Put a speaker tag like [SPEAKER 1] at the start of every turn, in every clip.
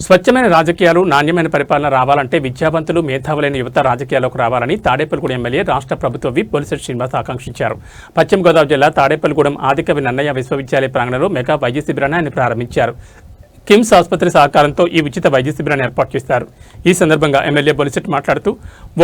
[SPEAKER 1] స్వచ్ఛమైన రాజకీయాలు, నాణ్యమైన పరిపాలన రావాలంటే విద్యావంతులు, మేధావులైన యువత రాజకీయాల్లోకి రావాలని తాడేపల్లిగూడెం ఎమ్మెల్యే, రాష్ట్ర ప్రభుత్వ విప్ బొలిశెట్టి శ్రీనివాస్ ఆకాంక్షించారు. పశ్చిమ గోదావరి జిల్లా తాడేపల్లిగూడెం ఆదికవి నన్నయ్య విశ్వవిద్యాలయ ప్రాంగణంలో మెగా వైద్య శిబిరాన్ని ఆయన ప్రారంభించారు. కిమ్స్ ఆసుపత్రి సహకారంతో ఈ ఉచిత వైద్య శిబిరాన్ని ఏర్పాటు చేశారు. ఈ సందర్భంగా ఎమ్మెల్యే బొలిశెట్టి మాట్లాడుతూ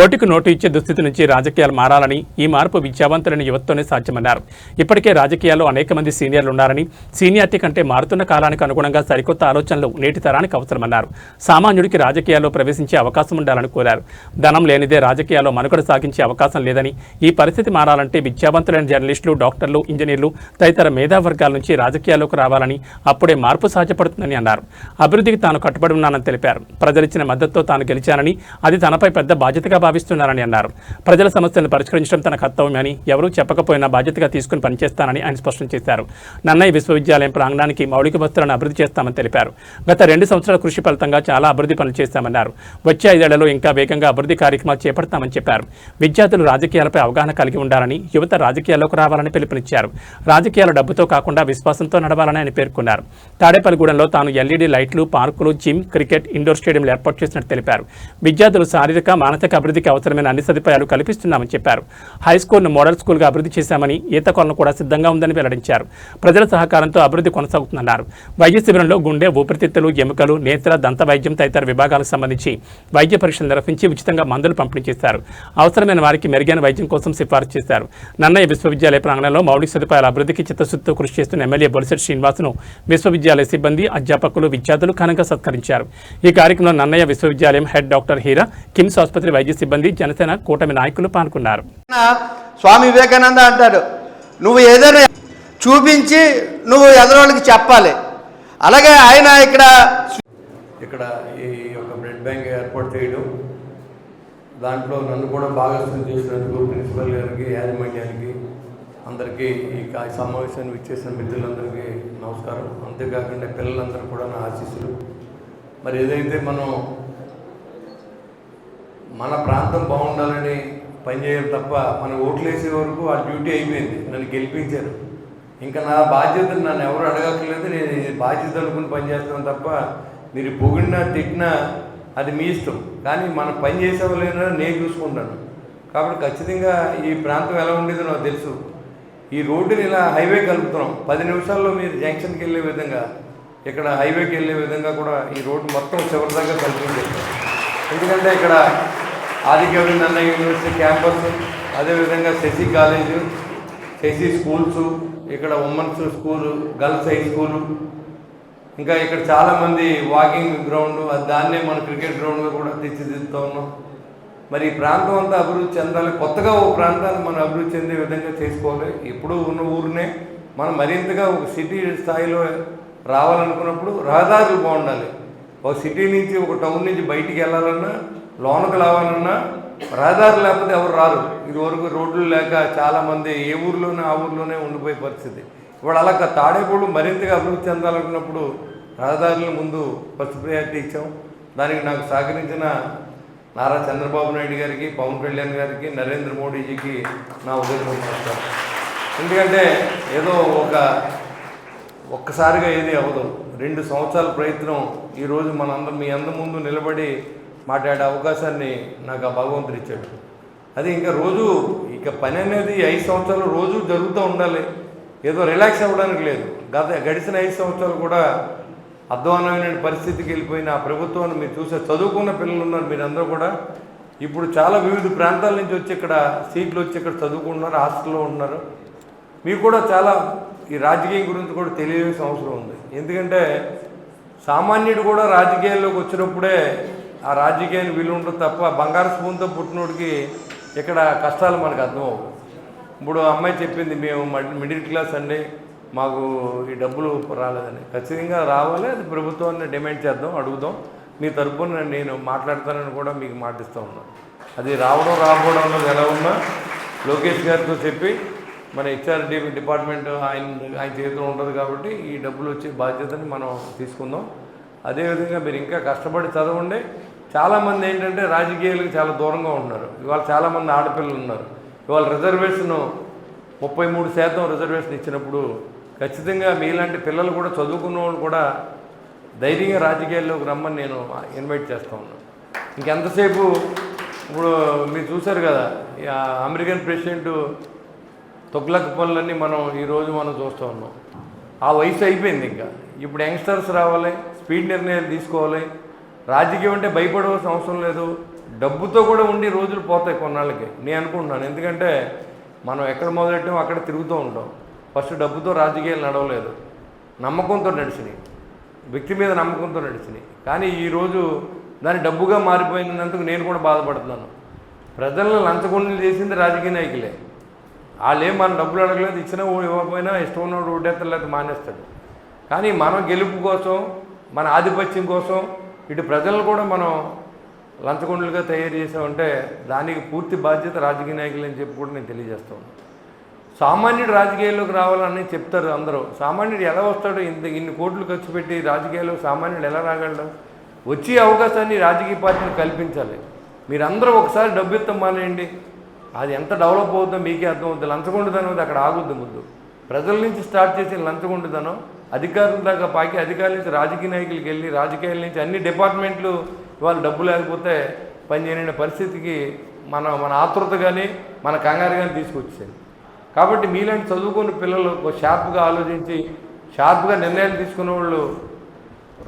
[SPEAKER 1] ఓటుకు నోటు ఇచ్చే దుస్థితి నుంచి రాజకీయాలు మారాలని, ఈ మార్పు విద్యావంతులైన యువతతోనే సాధ్యమన్నారు. ఇప్పటికే రాజకీయాల్లో అనేక మంది సీనియర్లు ఉన్నారని, సీనియారిటీ కంటే మారుతున్న కాలానికి అనుగుణంగా సరికొత్త ఆలోచనలు నేటి తరానికి అవసరమన్నారు. సామాన్యుడికి రాజకీయాల్లో ప్రవేశించే అవకాశం ఉండాలని కోరారు. ధనం లేనిదే రాజకీయాల్లో మనుగడ సాగించే అవకాశం లేదని, ఈ పరిస్థితి మారాలంటే విద్యావంతులైన జర్నలిస్టులు, డాక్టర్లు, ఇంజనీర్లు తదితర మేధావర్గాల నుంచి రాజకీయాల్లోకి రావాలని, అప్పుడే మార్పు సాధ్యపడుతుందని అన్నారు. అభివృద్ధికి తాను కట్టుబడి ఉన్నానని తెలిపారు. ప్రజలిచ్చిన మద్దతుతో తాను గెలిచానని, అది తనపై పెద్ద బాధ్యతగా భావిస్తున్నారని అన్నారు. ప్రజల సమస్యలను పరిష్కరించడం తన కర్తవ్యమని, ఎవరూ చెప్పకపోయినా బాధ్యతగా తీసుకుని పనిచేస్తానని ఆయన స్పష్టం చేశారు. నన్నయ్య విశ్వవిద్యాలయం ప్రాంగణానికి మౌలిక వసతులను అభివృద్ధి చేస్తామని తెలిపారు. గత 2 సంవత్సరాల కృషి ఫలితంగా చాలా అభివృద్ధి పనులు చేశామన్నారు. వచ్చే 5 ఏళ్లలో ఇంకా వేగంగా అభివృద్ధి కార్యక్రమాలు చేపడతామని చెప్పారు. విద్యార్థులు రాజకీయాలపై అవగాహన కలిగి ఉండాలని, యువత రాజకీయాల్లోకి రావాలని పిలుపునిచ్చారు. రాజకీయాలు డబ్బుతో కాకుండా విశ్వాసంతో నడవాలని ఆయన పేర్కొన్నారు. తాడేపల్లిగూడెంలో తాను ఎల్ఈడీ లైట్లు, పార్కులు, జిమ్, క్రికెట్, ఇండోర్ స్టేడియంలు ఏర్పాటు చేసినట్టు తెలిపారు. విద్యార్థులు శారీరక, మానసిక అభివృద్ధికి అవసరమైన అన్ని సదుపాయాలు కల్పిస్తున్నామని చెప్పారు. హైస్కూల్ను మోడల్ స్కూల్గా అభివృద్ధి చేశామని, ఈత కొలను కూడా సిద్ధంగా ఉందని వెల్లడించారు. ప్రజల సహకారంతో అభివృద్ధి కొనసాగుతుందన్నారు. వైద్య శిబిరంలో గుండె, ఊపిరితిత్తులు, ఎముకలు, నేత్ర, దంత వైద్యం తదితర విభాగాలకు సంబంధించి వైద్య పరీక్షలు నిర్వహించి ఉచితంగా మందులు పంపిణీ చేశారు. అవసరమైన వారికి మెరుగైన వైద్యం కోసం సిఫారసు చేశారు. నన్నయ్య విశ్వవిద్యాలయ ప్రాంగణంలో మౌలిక సదుపాయాల అభివృద్ధికి చిత్తశుద్ధితో కృషి చేస్తున్న ఎమ్మెల్యే బొలిశెట్టి శ్రీనివాస్ను విశ్వవిద్యాలయ సిబ్బంది, అధ్యాపకులు, విద్యార్థులు ఘనంగా సత్కరించారు. ఈ కార్యక్రమంలో నన్నయ్య విశ్వవిద్యాలయం హెడ్ డాక్టర్ హీరా, కిమ్స్ ఆసుపత్రి వైద్య సిబ్బంది, జనసేన కూటమి నాయకులు పాల్గొన్నారు.
[SPEAKER 2] స్వామి వివేకానంద అంటాడు, నువ్వు ఏదైనా చూపించి నువ్వు ఎదరోళ్ళకి చెప్పాలి. అలాగే ఆయన ఇక్కడ
[SPEAKER 3] ఈ యొక్క బ్లడ్ బ్యాంక్ ఏర్పాటు చేయడం, దాంట్లో నన్ను కూడా భాగస్వామ్యం చేసినందుకు ప్రిన్సిపల్ గారికి, యాజమాన్యానికి, అందరికీ ఈ సమావేశాన్ని ఇచ్చేసిన మిత్రులందరికీ నమస్కారం. అంతేకాకుండా పిల్లలందరూ కూడా నా ఆశీస్సులు. మరి ఏదైతే మన ప్రాంతం బాగుండాలని పనిచేయాలి తప్ప, మనం ఓట్లు వేసే వరకు ఆ డ్యూటీ అయిపోయింది. నన్ను గెలిపించారు. ఇంకా నా బాధ్యత నన్ను ఎవరు అడగక్కర్లేదు. నేను బాధ్యత అనుకుని పనిచేస్తాను తప్ప, మీరు పొగిడినా తిట్టినా అది మీ ఇష్టం. కానీ మనం పని చేసేవాళ్ళైనా నేను చూసుకుంటాను. కాబట్టి ఖచ్చితంగా ఈ ప్రాంతం ఎలా ఉండేదో నాకు తెలుసు. ఈ రోడ్డుని ఇలా హైవే కలుపుతున్నాం. 10 నిమిషాల్లో మీరు జంక్షన్కి వెళ్ళే విధంగా, ఇక్కడ హైవేకి వెళ్ళే విధంగా కూడా ఈ రోడ్డు మొత్తం చివరి దాకా కల్పించారు. ఎందుకంటే ఇక్కడ ఆదికవి నన్నయ్య యూనివర్సిటీ క్యాంపస్, అదేవిధంగా శశి కాలేజు, శశి స్కూల్స్, ఇక్కడ women's school, girls high school, ఇంకా ఇక్కడ చాలామంది వాకింగ్ గ్రౌండ్, దాన్నే మన క్రికెట్ గ్రౌండ్గా కూడా తీర్చిదిద్దుతూ ఉన్నాం. మరి ఈ ప్రాంతం అంతా అభివృద్ధి చెందాలి. కొత్తగా ఒక ప్రాంతాన్ని మనం అభివృద్ధి చెందే విధంగా చేసుకోవాలి. ఎప్పుడూ ఉన్న ఊరినే మనం మరింతగా ఒక సిటీ స్థాయిలో రావాలనుకున్నప్పుడు రహదారులు బాగుండాలి. ఒక సిటీ నుంచి, ఒక టౌన్ నుంచి బయటికి వెళ్ళాలన్నా, లోనకు రావాలన్నా రహదారులు లేకపోతే ఎవరు రారు. ఇదివరకు రోడ్లు లేక చాలామంది ఏ ఊర్లోనే ఆ ఊర్లోనే ఉండిపోయే పరిస్థితి. ఇవాళ అలా తాడేపూడు మరింతగా అభివృద్ధి చెందాలనుకున్నప్పుడు రహదారుల ముందు ఫస్ట్ ప్రయారిటీ ఇచ్చాం. దానికి నాకు సహకరించిన నారా చంద్రబాబు నాయుడు గారికి, పవన్ కళ్యాణ్ గారికి, నరేంద్ర మోడీజీకి నా ఉదయం. ఎందుకంటే ఏదో ఒక్కసారిగా ఏది అవ్వదు. 2 సంవత్సరాల ప్రయత్నం ఈరోజు మీ అందరి ముందు నిలబడి మాట్లాడే అవకాశాన్ని నాకు ఆ భగవంతుడు ఇచ్చాడు. అది ఇంకా రోజు పని అనేది 5 సంవత్సరాలు రోజు జరుగుతూ ఉండాలి. ఏదో రిలాక్స్ అవ్వడానికి లేదు. గడిచిన 5 సంవత్సరాలు కూడా అధ్వానమైన పరిస్థితికి వెళ్ళిపోయిన ఆ ప్రభుత్వాన్ని మీరు చూసే చదువుకున్న పిల్లలు ఉన్నారు. మీరందరూ కూడా ఇప్పుడు చాలా వివిధ ప్రాంతాల నుంచి వచ్చి ఇక్కడ సీట్లు వచ్చి ఇక్కడ చదువుకుంటున్నారు, హాస్టల్లో ఉన్నారు. మీకు కూడా చాలా ఈ రాజకీయం గురించి కూడా తెలియాల్సిన అవసరం ఉంది. ఎందుకంటే సామాన్యుడు కూడా రాజకీయాల్లోకి వచ్చినప్పుడే ఆ రాజకీయాన్ని విలువ ఉంటుంది తప్ప, బంగారు స్పూన్తో పుట్టినోడికి ఇక్కడ కష్టాలు మనకు అర్థమవు. ఇప్పుడు అమ్మాయి చెప్పింది, మేము మిడిల్ క్లాస్ అండి, మాకు ఈ డబ్బులు రాలేదని. ఖచ్చితంగా రావాలి. అది ప్రభుత్వాన్ని డిమాండ్ చేద్దాం, అడుగుదాం. మీ తరపున నేను మాట్లాడతానని కూడా మీకు మాటిస్తూ ఉన్నాను. అది రాకపోవడం అన్నది ఎలా ఉన్నా లోకేష్ గారితో చెప్పి, మన హెచ్ఆర్డీ డిపార్ట్మెంట్ ఆయన చేతిలో ఉంటుంది కాబట్టి ఈ డబ్బులు వచ్చే బాధ్యతని మనం తీసుకుందాం. అదేవిధంగా మీరు ఇంకా కష్టపడి చదవండి. చాలామంది ఏంటంటే రాజకీయాలకు చాలా దూరంగా ఉంటున్నారు. ఇవాళ చాలామంది ఆడపిల్లలు ఉన్నారు. ఇవాళ రిజర్వేషను 33% రిజర్వేషన్ ఇచ్చినప్పుడు ఖచ్చితంగా మీలాంటి పిల్లలు కూడా, చదువుకున్న వాళ్ళు కూడా ధైర్యంగా రాజకీయాల్లోకి రమ్మని నేను ఇన్వైట్ చేస్తూ ఉన్నాను. ఇంకెంతసేపు ఇప్పుడు మీరు చూశారు కదా, అమెరికన్ ప్రెసిడెంట్ తొగ్లక్ పనులన్నీ ఈరోజు మనం చూస్తూ ఉన్నాం. ఆ వయసు అయిపోయింది. ఇంకా ఇప్పుడు యంగ్స్టర్స్ రావాలి, స్పీడ్ నిర్ణయాలు తీసుకోవాలి. రాజకీయం అంటే భయపడవలసిన అవసరం లేదు. డబ్బుతో కూడా ఉండి రోజులు పోతాయి కొన్నాళ్ళకి నేను అనుకుంటున్నాను. ఎందుకంటే మనం ఎక్కడ మొదలెట్టామో అక్కడ తిరుగుతూ ఉంటాం. ఫస్ట్ డబ్బుతో రాజకీయాలు నడవలేదు, నమ్మకంతో నడిచినాయి, వ్యక్తి మీద నమ్మకంతో నడిచినాయి. కానీ ఈరోజు దాన్ని డబ్బుగా మారిపోయినందుకు నేను కూడా బాధపడుతున్నాను. ప్రజలను లంచగొండలు చేసింది రాజకీయ నాయకులే. వాళ్ళేం మన డబ్బులు అడగలేదు, ఇచ్చినా ఇవ్వకపోయినా ఇష్టం ఉన్నవాడు ఓటేస్తాడు, లేకపోతే మానేస్తాడు. కానీ మనం గెలుపు కోసం, మన ఆధిపత్యం కోసం ఇటు ప్రజలను కూడా మనం లంచగొండలుగా తయారు చేసామంటే దానికి పూర్తి బాధ్యత రాజకీయ నాయకులు అని చెప్పి కూడా నేను తెలియజేస్తాను. సామాన్యుడు రాజకీయాల్లోకి రావాలని చెప్తారు అందరూ. సామాన్యుడు ఎలా వస్తాడు? ఇన్ని కోట్లు ఖర్చు పెట్టి రాజకీయాల్లో సామాన్యుడు ఎలా రాగలడు? వచ్చే అవకాశాన్ని రాజకీయ పార్టీలు కల్పించాలి. మీరందరూ ఒకసారి డబ్బు ఇస్తాం మానేయండి, అది ఎంత డెవలప్ అవుతుందో మీకే అర్థమవుతుంది. లంచగొండుదనం అది అక్కడ ఆగుద్ది. ముందు ప్రజల నుంచి స్టార్ట్ చేసిన లంచగొండుదనం అధికారుల దాకా పాకి, అధికారుల నుంచి రాజకీయ నాయకులకి వెళ్ళి, రాజకీయాల నుంచి అన్ని డిపార్ట్మెంట్లు వాళ్ళు డబ్బు లేకపోతే పనిచేయని పరిస్థితికి మన ఆతృత కానీ మన కంగారు కానీ తీసుకొచ్చేది. కాబట్టి మీలాంటి చదువుకున్న పిల్లలు షార్ప్గా ఆలోచించి షార్ప్గా నిర్ణయాలు తీసుకునే వాళ్ళు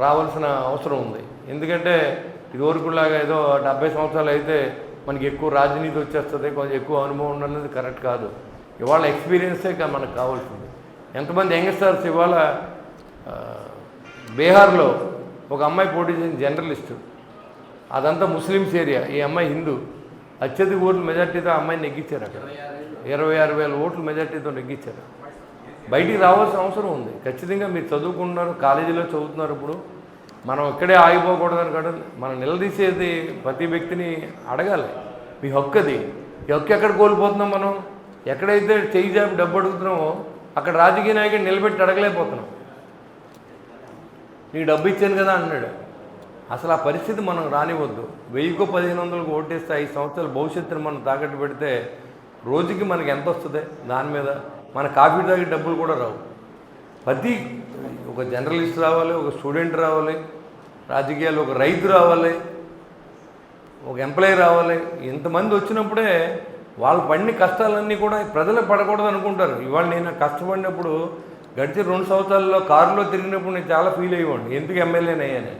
[SPEAKER 3] రావాల్సిన అవసరం ఉంది. ఎందుకంటే ఇదివరకులాగా ఏదో 70 సంవత్సరాలు అయితే మనకి ఎక్కువ రాజనీతి వచ్చేస్తుంది, కొంచెం ఎక్కువ అనుభవం ఉన్నది కరెక్ట్ కాదు. ఇవాళ ఎక్స్పీరియన్సే మనకు కావాల్సింది. ఎంతమంది యంగ్స్టర్స్ ఇవాళ బీహార్లో ఒక అమ్మాయి పోటీ చేసిన జర్నలిస్టు, అదంతా ముస్లిమ్స్ ఏరియా, ఈ అమ్మాయి హిందూ, అత్యధిక ఓట్ల మెజార్టీతో ఆ అమ్మాయిని నెగ్గించారు. అక్కడ 26,000 ఓట్ల మెజార్టీతో నెగ్గించారు. బయటికి రావాల్సిన అవసరం ఉంది. ఖచ్చితంగా మీరు చదువుకుంటున్నారు, కాలేజీలో చదువుతున్నారు. ఇప్పుడు మనం ఇక్కడే ఆగిపోకూడదని కాదు, మనం నిలదీసేది ప్రతి వ్యక్తిని అడగాలి. మీ హక్కు అది. ఈ హక్కు ఎక్కడ కోల్పోతున్నాం మనం? ఎక్కడైతే చేయి జాపి డబ్బు అడుగుతున్నామో అక్కడ రాజకీయ నాయకుడు నిలబెట్టి అడగలేకపోతున్నాం. నీకు డబ్బు ఇచ్చాను కదా అన్నాడు. అసలు ఆ పరిస్థితి మనం రానివద్దు. 1000కో 1500కో ఓటేస్తే 5 సంవత్సరాల భవిష్యత్తును మనం తాకట్టు పెడితే రోజుకి మనకి ఎంత వస్తుంది? దాని మీద మన కాఫీ తాగే డబ్బులు కూడా రావు. ప్రతి ఒక జర్నలిస్ట్ రావాలి, ఒక స్టూడెంట్ రావాలి, రాజకీయాలు ఒక రైతు రావాలి, ఒక ఎంప్లాయీ రావాలి. ఇంతమంది వచ్చినప్పుడే వాళ్ళు పడిన కష్టాలన్నీ కూడా ప్రజలు పడకూడదు అనుకుంటారు. ఇవాళ నేను కష్టపడినప్పుడు గడిచిన 2 సంవత్సరాల్లో కారులో తిరిగినప్పుడు నేను చాలా ఫీల్ అయ్యేవాడిని, ఎందుకు ఎమ్మెల్యేనయ్యాను.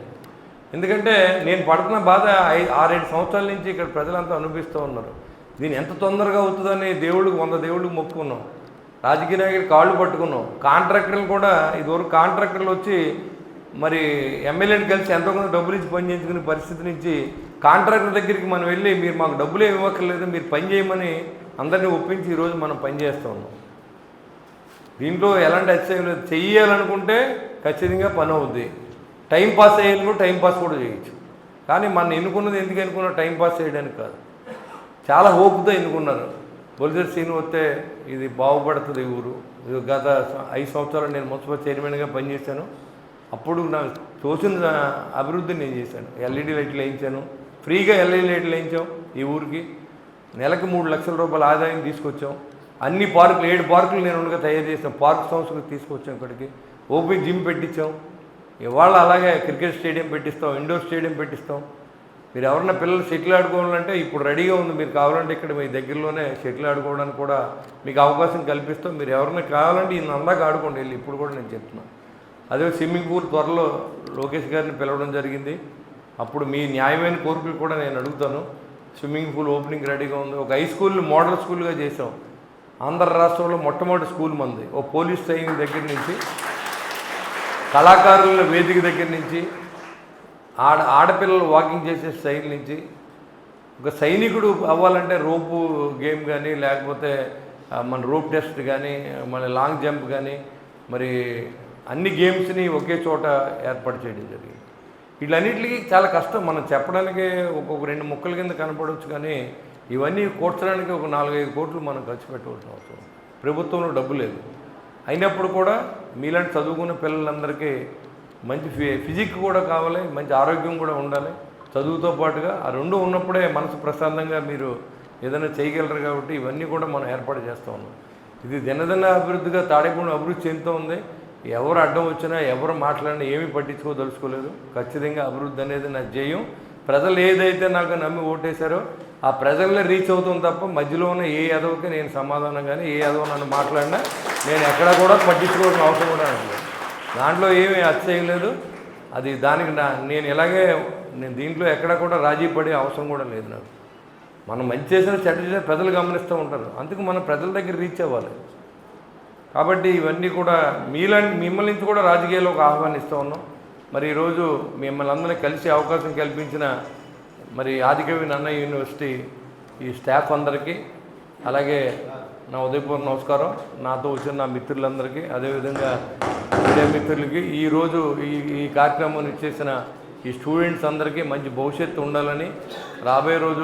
[SPEAKER 3] ఎందుకంటే నేను పడుతున్న బాధ 6-7 సంవత్సరాల నుంచి ఇక్కడ ప్రజలంతా అనుభవిస్తూ ఉన్నారు. దీన్ని ఎంత తొందరగా అవుతుందని 100 దేవుళ్ళకి మొక్కుకున్నాం. రాజకీయ నాయకులు కాళ్ళు పట్టుకున్నాం. కాంట్రాక్టర్లు కూడా ఇదివరకు కాంట్రాక్టర్లు వచ్చి మరి ఎమ్మెల్యేని కలిసి ఎంతో కొంత డబ్బులు ఇచ్చి పని చేయించుకునే పరిస్థితి నుంచి కాంట్రాక్టర్ దగ్గరికి మనం వెళ్ళి మీరు మాకు డబ్బులు ఏమి ఇవ్వక్కర్లేదు, మీరు పని చేయమని అందరినీ ఒప్పించి ఈరోజు మనం పని చేస్తూ ఉన్నాం. దీంట్లో ఎలాంటి అతిశయం లేదు. చెయ్యాలనుకుంటే ఖచ్చితంగా పని అవుద్ది. టైం పాస్ అయ్యేందుకు టైం పాస్ కూడా చేయొచ్చు. కానీ మనం ఎన్నుకున్నది ఎందుకు ఎన్నుకున్నా? టైం పాస్ చేయడానికి కాదు, చాలా హోప్తో ఎన్నుకున్నారు. బొలిశెట్టి శ్రీను వస్తే ఇది బాగుపడుతుంది ఈ ఊరు. గత 5 సంవత్సరాలు నేను మున్సిపల్ చైర్మన్గా పనిచేశాను. అప్పుడు నాకు తోచిన అభివృద్ధిని నేను చేశాను. ఎల్ఈడి లైట్లు వేయించాను, ఫ్రీగా ఎల్ఈడి లైట్లు వేయించాం ఈ ఊరికి. నెలకు 3 లక్షల రూపాయల ఆదాయం తీసుకొచ్చాం. అన్ని పార్కులు 7 పార్కులు నేను ఉండగా తయారు చేసాం. పార్క్ సంస్థకు తీసుకొచ్చాం. ఇక్కడికి ఓపెన్ జిమ్ పెట్టించాం. ఇవాళ అలాగే క్రికెట్ స్టేడియం పెట్టిస్తాం, ఇండోర్ స్టేడియం పెట్టిస్తాం. మీరు ఎవరన్నా పిల్లలు షటిల్ ఆడుకోవాలంటే ఇప్పుడు రెడీగా ఉంది. మీరు కావాలంటే ఇక్కడ మీ దగ్గరలోనే షటిల్ ఆడుకోవడానికి కూడా మీకు అవకాశం కల్పిస్తాం. మీరు ఎవరైనా కావాలంటే ఈయన అందాక ఆడుకోండి వెళ్ళి. ఇప్పుడు కూడా నేను చెప్తున్నాను. అదే స్విమ్మింగ్ పూల్ త్వరలో లోకేష్ గారిని పిలవడం జరిగింది. అప్పుడు మీ న్యాయమైన కోరికలు కూడా నేను అడుగుతాను. స్విమ్మింగ్ పూల్ ఓపెనింగ్ రెడీగా ఉంది. ఒక హై స్కూల్ని మోడల్ స్కూల్గా చేసాం. ఆంధ్ర రాష్ట్రంలో మొట్టమొదటి స్కూల్ మంది. ఓ పోలీస్ ట్రైనింగ్ దగ్గర నుంచి, కళాకారుల వేదిక దగ్గర నుంచి, ఆడపిల్లలు వాకింగ్ చేసే స్టైల్ నుంచి, ఒక సైనికుడు అవ్వాలంటే రోపు గేమ్ కానీ, లేకపోతే మన రోప్ టెస్ట్ కానీ, మన లాంగ్ జంప్ కానీ, మరి అన్ని గేమ్స్ని ఒకే చోట ఏర్పాటు చేయడం జరిగింది. వీటన్నిటికీ చాలా కష్టం. మనం చెప్పడానికి ఒక్కొక్క 2 ముక్కల కింద కనపడవచ్చు. కానీ ఇవన్నీ కూర్చడానికి ఒక 4-5 కోట్లు మనం ఖర్చు పెట్టవలసిన అవసరం. ప్రభుత్వంలో డబ్బు లేదు. అయినప్పుడు కూడా మీలాంటి చదువుకున్న పిల్లలందరికీ మంచి ఫిజిక్ కూడా కావాలి, మంచి ఆరోగ్యం కూడా ఉండాలి. చదువుతో పాటుగా ఆ 2 ఉన్నప్పుడే మనసు ప్రశాంతంగా మీరు ఏదైనా చేయగలరు. కాబట్టి ఇవన్నీ కూడా మనం ఏర్పాటు చేస్తూ ఉన్నాం. ఇది దినదిన అభివృద్ధిగా తాడేపల్లి అభివృద్ధి చెందుతూ ఉంది. ఎవరు అడ్డం వచ్చినా ఎవరు మాట్లాడినా ఏమీ పట్టించుకోదలుచుకోలేదు. ఖచ్చితంగా అభివృద్ధి అనేది నా ధ్యేయం. ప్రజలు ఏదైతే నాకు నమ్మి ఓటేశారో ఆ ప్రజలనే రీచ్ అవుతుంది తప్ప మధ్యలో ఉన్న ఏ ఎదవకి నేను సమాధానం కానీ ఏ ఎదవ నన్ను మాట్లాడినా నేను ఎక్కడా కూడా పట్టించుకోవాల్సిన అవసరం కూడా లేదు. దాంట్లో ఏమీ అతిశయం అది దానికి నేను ఇలాగే నేను దీంట్లో ఎక్కడా కూడా రాజీ పడే అవసరం కూడా లేదు నాకు. మనం మంచి చేసిన చెడ్డ చేసిన ప్రజలు గమనిస్తూ ఉంటారు. అందుకు మనం ప్రజల దగ్గర రీచ్ అవ్వాలి. కాబట్టి ఇవన్నీ కూడా మిమ్మల్ని నుంచి కూడా రాజకీయాల్లోకి ఆహ్వానిస్తూ ఉన్నాం. మరి ఈరోజు మిమ్మల్ని అందరినీ కలిసి అవకాశం కల్పించిన మరి ఆదికవి నన్నయ్య యూనివర్సిటీ ఈ స్టాఫ్ అందరికీ, అలాగే నా ఉదయపూర్వ నమస్కారం. నాతో వచ్చిన నా మిత్రులందరికీ, అదేవిధంగా మీడియా మిత్రులకి, ఈరోజు ఈ కార్యక్రమం ఇచ్చేసిన ఈ స్టూడెంట్స్ అందరికీ మంచి భవిష్యత్తు ఉండాలని, రాబోయే రోజులు